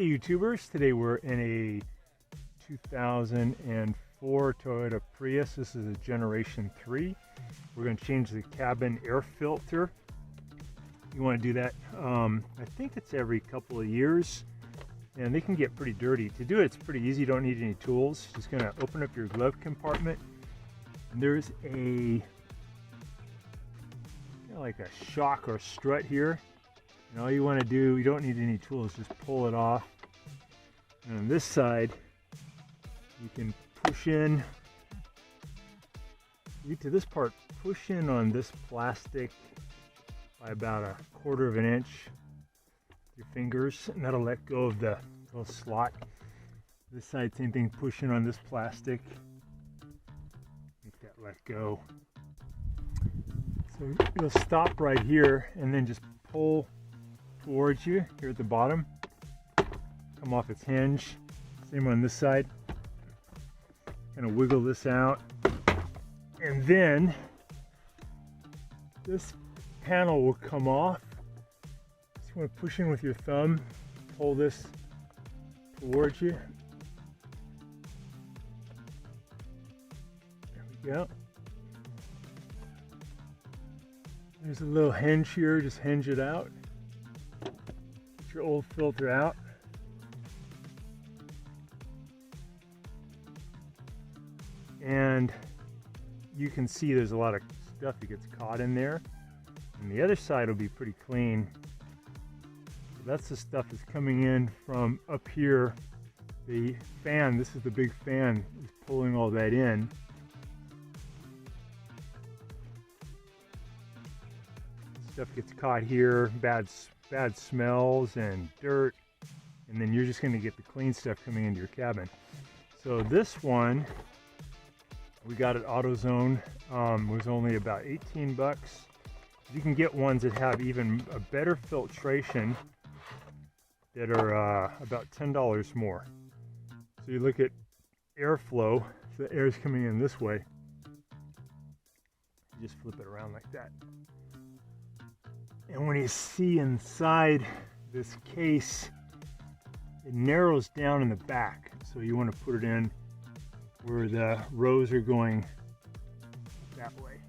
Hey YouTubers, today we're in a 2004 Toyota Prius. This is a Generation 3. We're going to change the cabin air filter. You want to do that, I think it's every couple of years, and they can get pretty dirty. To do it, it's pretty easy. You don't need any tools. Just going to open up your glove compartment. And there's like a shock or strut here. And all you want to do, you don't need any tools, just pull it off. And on this side, you can push in. You get to this part, push in on this plastic by about 1/4 of an inch. Your fingers, and that'll let go of the little slot. This side, same thing, push in on this plastic. Make that let go. So you'll stop right here and then just pull towards you here at the bottom. Come off its hinge. Same on this side. Kind of wiggle this out. And then this panel will come off. Just want to push in with your thumb. Pull this towards you. There we go. There's a little hinge here. Just hinge it out. Get your old filter out. And you can see there's a lot of stuff that gets caught in there. And the other side will be pretty clean. So that's the stuff that's coming in from up here. The fan, this is the big fan, is pulling all that in. Stuff gets caught here, bad smells and dirt, and then you're just going to get the clean stuff coming into your cabin. So this one, we got at AutoZone, was only about 18 bucks. You can get ones that have even a better filtration that are about $10 more. So you look at airflow, so the air is coming in this way. You just flip it around like that. And when you see inside this case, it narrows down in the back. So you want to put it in where the rows are going that way.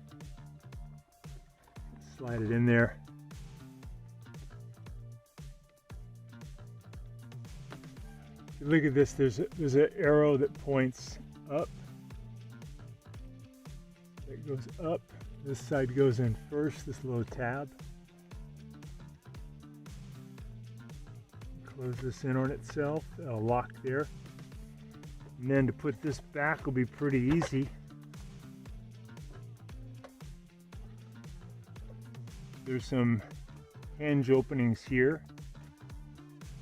Slide it in there. If you look at this, there's an arrow that points up. That goes up. This side goes in first, this little tab. Close this in on itself, it'll lock there. And then to put this back will be pretty easy. There's some hinge openings here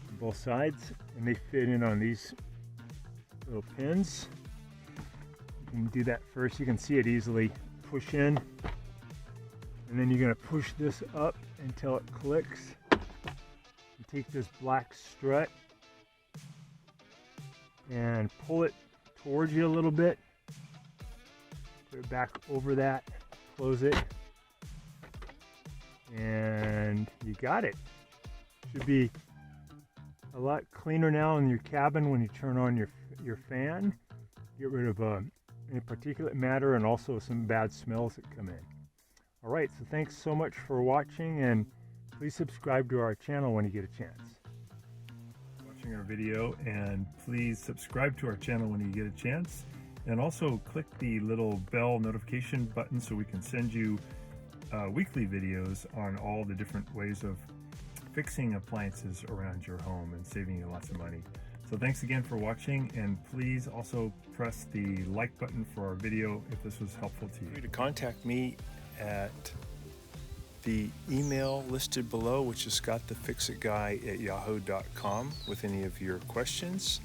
on both sides, and they fit in on these little pins. You can do that first. You can see it easily push in, and then you're going to push this up until it clicks. You take this black strut and pull it towards you a little bit. Put it back over that, close it, and you got it. Should be a lot cleaner now in your cabin when you turn on your fan. Get rid of any particulate matter and also some bad smells that come in. All right, so thanks so much for watching, and please subscribe to our channel when you get a chance. Watching our video, and please subscribe to our channel when you get a chance, and also click the little bell notification button so we can send you weekly videos on all the different ways of fixing appliances around your home and saving you lots of money. So thanks again for watching, and please also press the like button for our video if this was helpful to you. To contact me at the email listed below, which is scottthefixitguy@yahoo.com, with any of your questions.